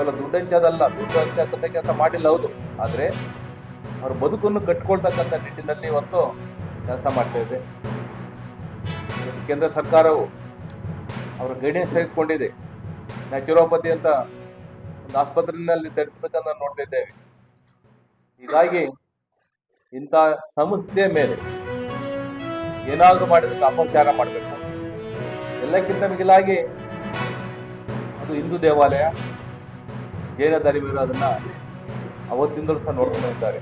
ಕೇವಲ ದುಡ್ಡು ಹಂಚೋದಲ್ಲ, ದುಡ್ಡು ಹಂಚಕ್ಕಂಥ ಕೆಲಸ ಮಾಡಿಲ್ಲ ಹೌದು, ಆದರೆ ಅವ್ರ ಬದುಕನ್ನು ಕಟ್ಕೊಳ್ತಕ್ಕಂಥ ನಿಟ್ಟಿನಲ್ಲಿ ಇವತ್ತು ಕೆಲಸ ಮಾಡ್ತಾ ಇದೆ. ಕೇಂದ್ರ ಸರ್ಕಾರವು ಅವರ ಗೈಡೆನ್ಸ್ ತೆಗೆದುಕೊಂಡಿದೆ. ನ್ಯಾಚುರೋಪತಿ ಅಂತ ಒಂದು ಆಸ್ಪತ್ರೆಯಲ್ಲಿ ತೆರೆದಬೇಕಂತ ನೋಡ್ತಾ ಇದ್ದೇವೆ. ಹೀಗಾಗಿ ಇಂಥ ಸಂಸ್ಥೆಯ ಮೇಲೆ ಏನಾದರೂ ಮಾಡಿದಕ್ಕೆ ಅಪಚಾರ ಮಾಡಬೇಕು. ಎಲ್ಲಕ್ಕಿಂತ ಮಿಗಿಲಾಗಿ ಅದು ಹಿಂದೂ ದೇವಾಲಯ, ಜೈನ ಧರ್ಮೀಯರು ಅದನ್ನು ಅವತ್ತಿಂದಲೂ ಸಹ ನೋಡ್ಕೊಂಡು ಇದ್ದಾರೆ.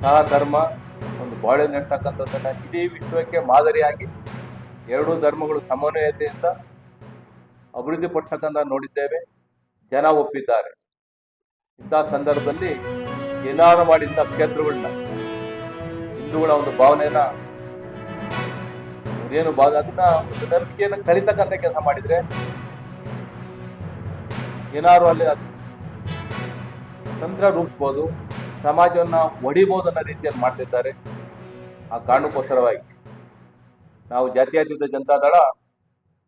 ಸಹ ಧರ್ಮ ಒಂದು ಬಾಳೆ ನೆಡ್ತಕ್ಕಂಥದ್ದನ್ನು ಇಡೀ ವಿಶ್ವಕ್ಕೆ ಮಾದರಿಯಾಗಿ ಎರಡೂ ಧರ್ಮಗಳು ಸಮನ್ವಯತೆಯಿಂದ ಅಭಿವೃದ್ಧಿಪಡಿಸ್ತಕ್ಕಂಥ ನೋಡಿದ್ದೇವೆ. ಜನ ಒಪ್ಪಿದ್ದಾರೆ. ಇಂಥ ಸಂದರ್ಭದಲ್ಲಿ ಏನಾರು ಮಾಡಿ ಇಂಥ ಕ್ಷೇತ್ರಗಳನ್ನ ಹಿಂದೂಗಳ ಒಂದು ಭಾವನೆಯನ್ನ ಏನು ಅದನ್ನ ಒಂದು ನಂಬಿಕೆಯನ್ನು ಕಲಿತಕ್ಕಂಥ ಕೆಲಸ ಮಾಡಿದ್ರೆ ಏನಾರು ಅಲ್ಲಿ ತಂತ್ರ ರೂಪಿಸ್ಬೋದು, ಸಮಾಜವನ್ನು ಒಡಿಬೋದು ಅನ್ನೋ ರೀತಿಯಲ್ಲಿ ಮಾಡ್ತಿದ್ದಾರೆ. ಆ ಕಾರಣಕ್ಕೋಸ್ಕರವಾಗಿ ನಾವು ಜಾತ್ಯತೀತ ಜನತಾದಳ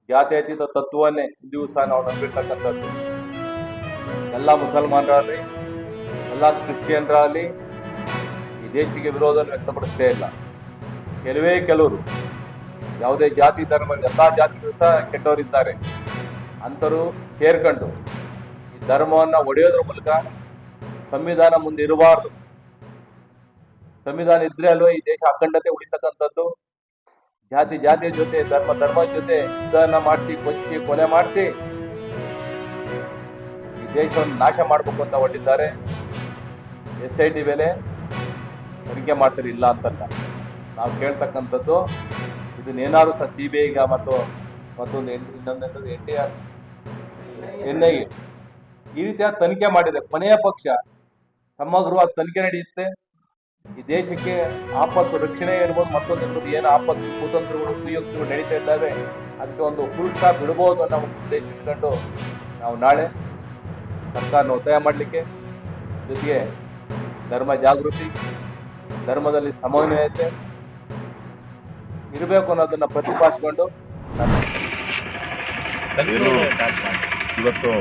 ಜಾತ್ಯತೀತ ತತ್ವವನ್ನೇ ಇಂದಿಗೂ ಸಹ ನಾವು ನಂಬಿರ್ತಕ್ಕಂಥದ್ದು. ಎಲ್ಲ ಮುಸಲ್ಮಾನರಾಗಲಿ, ಎಲ್ಲ ಕ್ರಿಶ್ಚಿಯನ್ರಾಗಲಿ ಈ ದೇಶಕ್ಕೆ ವಿರೋಧವನ್ನು ವ್ಯಕ್ತಪಡಿಸ್ತೇ ಇಲ್ಲ. ಕೆಲವೇ ಕೆಲವರು ಯಾವುದೇ ಜಾತಿ ಧರ್ಮ ಎಲ್ಲ ಜಾತಿಗಳು ಸಹ ಕೆಟ್ಟವರಿದ್ದಾರೆ. ಅಂಥವರು ಸೇರ್ಕೊಂಡು ಈ ಧರ್ಮವನ್ನು ಒಡೆಯೋದ್ರ ಮೂಲಕ ಸಂವಿಧಾನ ಮುಂದೆ ಇರಬಾರ್ದು. ಸಂವಿಧಾನ ಇದ್ರೆ ಅಲ್ವೇ ಈ ದೇಶ ಅಖಂಡತೆ ಉಳಿತಕ್ಕಂಥದ್ದು. ಜಾತಿಯ ಜೊತೆ ಧರ್ಮದ ಜೊತೆ ಯುದ್ಧನ ಮಾಡಿಸಿ, ಕೊಚ್ಚಿ, ಕೊಲೆ ಮಾಡಿಸಿ ಈ ದೇಶವನ್ನು ನಾಶ ಮಾಡಬೇಕು ಅಂತ ಹೊರಟಿದ್ದಾರೆ. SIT ಮೇಲೆ ತನಿಖೆ ಮಾಡ್ತಾರೆ, ಇಲ್ಲ ಅಂತಲ್ಲ. ನಾವು ಕೇಳ್ತಕ್ಕಂಥದ್ದು ಇದನ್ನೇನಾದ್ರು ಸಹ CBIಗೆ ಮತ್ತೊಂದು ಇನ್ನೊಂದು NIA ಈ ರೀತಿಯಾದ ತನಿಖೆ ಮಾಡಿದೆ. ಕೊನೆಯ ಪಕ್ಷ ಸಮಗ್ರವಾದ ತನಿಖೆ ನಡೆಯುತ್ತೆ. ಈ ದೇಶಕ್ಕೆ ಆಪತ್ತು ರಕ್ಷಣೆ ಇರ್ಬೋದು, ಮತ್ತೊಂದು ಇರ್ಬೋದು, ಏನು ಆಪತ್ತು ಕುತಂತ್ರಗಳು ಕುಯುಕ್ತಿಗಳು ನಡೀತಾ ಇದ್ದಾವೆ, ಅದಕ್ಕೆ ಒಂದು ಫುಲ್ ಸ್ಟಾಪ್ ಬಿಡ್ಬೋದು ಅನ್ನೋ ಒಂದು ಉದ್ದೇಶ ಇಟ್ಕೊಂಡು ನಾವು ನಾಳೆ ಸರ್ಕಾರನ ಒತ್ತಾಯ ಮಾಡಲಿಕ್ಕೆ, ಜೊತೆಗೆ ಧರ್ಮ ಜಾಗೃತಿ, ಧರ್ಮದಲ್ಲಿ ಸಮನ್ವಯತೆ ಇರಬೇಕು ಅನ್ನೋದನ್ನು ಪ್ರತಿಪಾದಿಸಿಕೊಂಡು ಇವತ್ತು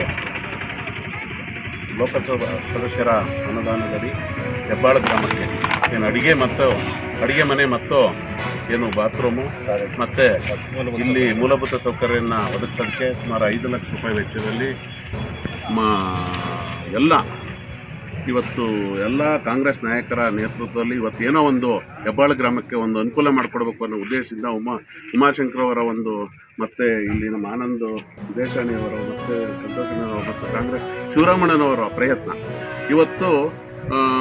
ಲೋಕಸಭಾ ಸದಸ್ಯರ ಅನುದಾನದಲ್ಲಿ ಹೆಬ್ಬಾಳ ಗ್ರಾಮಕ್ಕೆ ಏನು ಅಡಿಗೆ ಮನೆ ಮತ್ತು ಏನು ಬಾತ್ರೂಮು ಮತ್ತು ಇಲ್ಲಿ ಮೂಲಭೂತ ಸೌಕರ್ಯವನ್ನು ಒದಗಿಸೋದಕ್ಕೆ ಸುಮಾರು 5 ಲಕ್ಷ ರೂಪಾಯಿ ವೆಚ್ಚದಲ್ಲಿ ಇವತ್ತು ಎಲ್ಲ ಕಾಂಗ್ರೆಸ್ ನಾಯಕರ ನೇತೃತ್ವದಲ್ಲಿ ಇವತ್ತು ಏನೋ ಒಂದು ಹೆಬ್ಬಾಳ ಗ್ರಾಮಕ್ಕೆ ಒಂದು ಅನುಕೂಲ ಮಾಡಿಕೊಡ್ಬೇಕು ಅನ್ನೋ ಉದ್ದೇಶದಿಂದ ಉಮಾಶಂಕರ್ ಅವರ ಒಂದು ಮತ್ತು ಇಲ್ಲಿ ನಮ್ಮ ಆನಂದ್ ದೇಶಾಣಿಯವರ ಮತ್ತು ಸಂತೋಷನವರು ಮತ್ತು ಕಾಂಗ್ರೆಸ್ ಶಿವರಾಮಣ್ಣನವರ ಪ್ರಯತ್ನ ಇವತ್ತು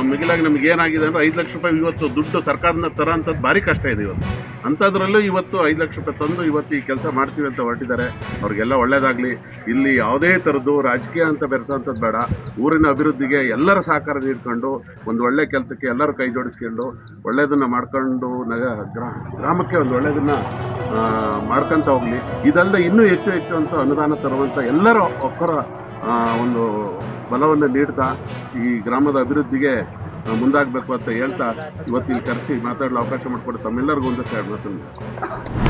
ಮಿಗಿಲಾಗಿ ನಮ್ಗೆ ಏನಾಗಿದೆ ಅಂದರೆ 5 ಲಕ್ಷ ರೂಪಾಯಿ ಇವತ್ತು ದುಡ್ಡು ಸರ್ಕಾರದಿಂದ ತರೋ ಅಂಥದ್ದು ಭಾರಿ ಕಷ್ಟ ಇದೆ ಇವತ್ತು. ಅಂಥದ್ರಲ್ಲೂ ಇವತ್ತು 5 ಲಕ್ಷ ರೂಪಾಯಿ ತಂದು ಇವತ್ತು ಈ ಕೆಲಸ ಮಾಡ್ತೀವಿ ಅಂತ ಹೊರಟಿದ್ದಾರೆ. ಅವ್ರಿಗೆಲ್ಲ ಒಳ್ಳೆಯದಾಗಲಿ. ಇಲ್ಲಿ ಯಾವುದೇ ಥರದ್ದು ರಾಜಕೀಯ ಅಂತ ಬೆರೆಸೋಂಥದ್ದು ಬೇಡ. ಊರಿನ ಅಭಿವೃದ್ಧಿಗೆ ಎಲ್ಲರ ಸಹಕಾರ ನೀಡ್ಕೊಂಡು ಒಂದು ಒಳ್ಳೆಯ ಕೆಲಸಕ್ಕೆ ಎಲ್ಲರೂ ಕೈ ಜೋಡಿಸ್ಕೊಂಡು ಒಳ್ಳೆಯದನ್ನು ಮಾಡ್ಕೊಂಡು ಗ್ರಾಮಕ್ಕೆ ಒಂದು ಒಳ್ಳೆಯದನ್ನು ಮಾಡ್ಕೊತ ಹೋಗಲಿ. ಇದಲ್ಲದೆ ಇನ್ನೂ ಹೆಚ್ಚು ಅಂತ ಅನುದಾನ ತರುವಂಥ ಎಲ್ಲರ ಒಕ್ಕರ ಒಂದು ಬಲವನ್ನು ನೀಡ್ತಾ ಈ ಗ್ರಾಮದ ಅಭಿವೃದ್ಧಿಗೆ ಮುಂದಾಗಬೇಕು ಅಂತ ಹೇಳ್ತಾ ಇವತ್ತು ಇಲ್ಲಿ ಕರೆಸಿ ಮಾತಾಡಲು ಅವಕಾಶ ಮಾಡಿಕೊಟ್ಟು ತಮ್ಮೆಲ್ಲರಿಗೂ ಒಂದು ಮಾತನ್ನು